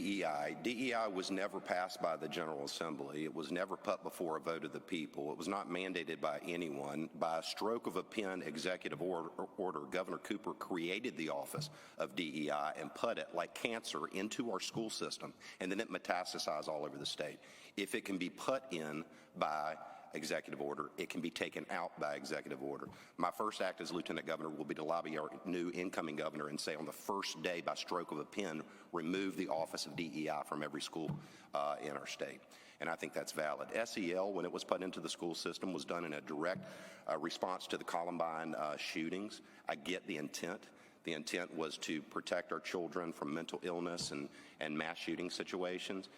DEI. DEI was never passed by the General Assembly. It was never put before a vote of the people. It was not mandated by anyone. By a stroke of a pen executive order, Governor Cooper created the office of DEI and put it like cancer into our school system, and then it metastasized all over the state. If it can be put in by executive order, it can be taken out by executive order. My first act as Lieutenant Governor will be to lobby our new incoming governor and say on the first day, by stroke of a pen, remove the office of DEI from every school in our state. And I think that's valid. SEL, when it was put into the school system, was done in a direct response to the Columbine shootings. I get the intent. The intent was to protect our children from mental illness and mass shooting situations.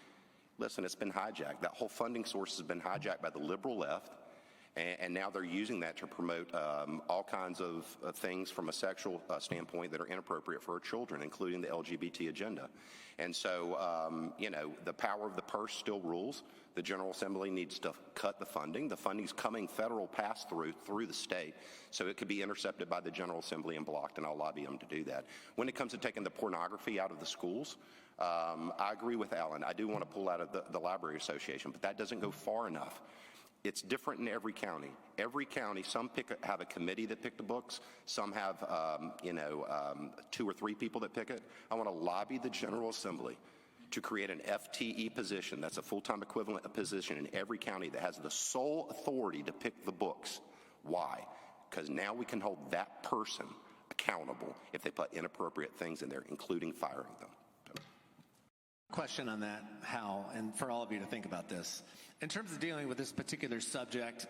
Listen, it's been hijacked. That whole funding source has been hijacked by the liberal left, and now they're using that to promote all kinds of things from a sexual standpoint that are inappropriate for our children, including the LGBT agenda. And so, you know, the power of the purse still rules. The General Assembly needs to cut the funding. The funding's coming federal pass-through through the state, so it could be intercepted by the General Assembly and blocked, and I'll lobby them to do that. When it comes to taking the pornography out of the schools, I agree with Alan. I do want to pull out of the Library Association, but that doesn't go far enough. It's different in every county. Every county, some have a committee that pick the books. Some have, 2 or 3 people that pick it. I want to lobby the General Assembly to create an FTE position, that's a full-time equivalent position in every county that has the sole authority to pick the books. Why? Because now we can hold that person accountable if they put inappropriate things in there, including firing them. Question on that, Hal, and for all of you to think about this. In terms of dealing with this particular subject,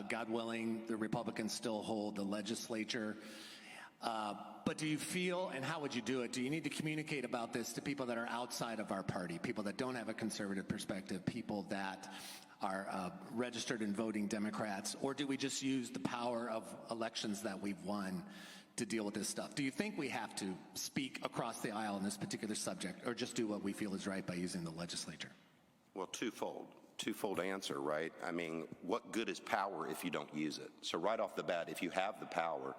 God willing, the Republicans still hold the legislature. But do you feel, and how would you do it, do you need to communicate about this to people that are outside of our party, people that don't have a conservative perspective, people that are registered and voting Democrats, or do we just use the power of elections that we've won to deal with this stuff? Do you think we have to speak across the aisle on this particular subject, or just do what we feel is right by using the legislature? Well, twofold answer, right? I mean, what good is power if you don't use it? So right off the bat, if you have the power,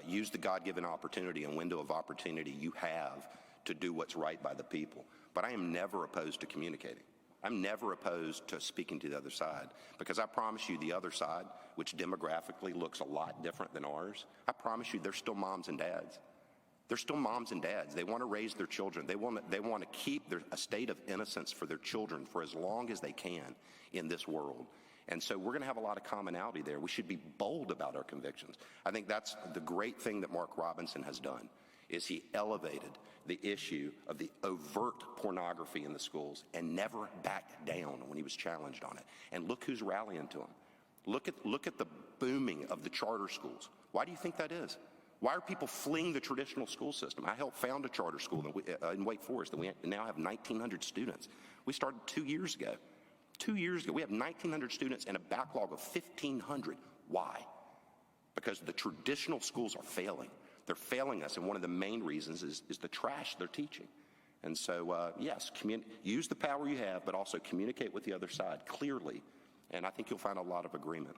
use the God-given opportunity and window of opportunity you have to do what's right by the people. But I am never opposed to communicating. I'm never opposed to speaking to the other side, because I promise you the other side, which demographically looks a lot different than ours, I promise you they're still moms and dads. They're still moms and dads. They want to raise their children. They want to keep a state of innocence for their children for as long as they can in this world. And so we're going to have a lot of commonality there. We should be bold about our convictions. I think that's the great thing that Mark Robinson has done, is he elevated the issue of the overt pornography in the schools and never backed down when he was challenged on it. And look who's rallying to him. Look at the booming of the charter schools. Why do you think that is? Why are people fleeing the traditional school system? I helped found a charter school in Wake Forest, and we now have 1,900 students. We started 2 years ago. 2 years ago, we have 1,900 students and a backlog of 1,500. Why? Because the traditional schools are failing. They're failing us, and one of the main reasons is the trash they're teaching. And so, yes, use the power you have, but also communicate with the other side clearly, and I think you'll find a lot of agreement.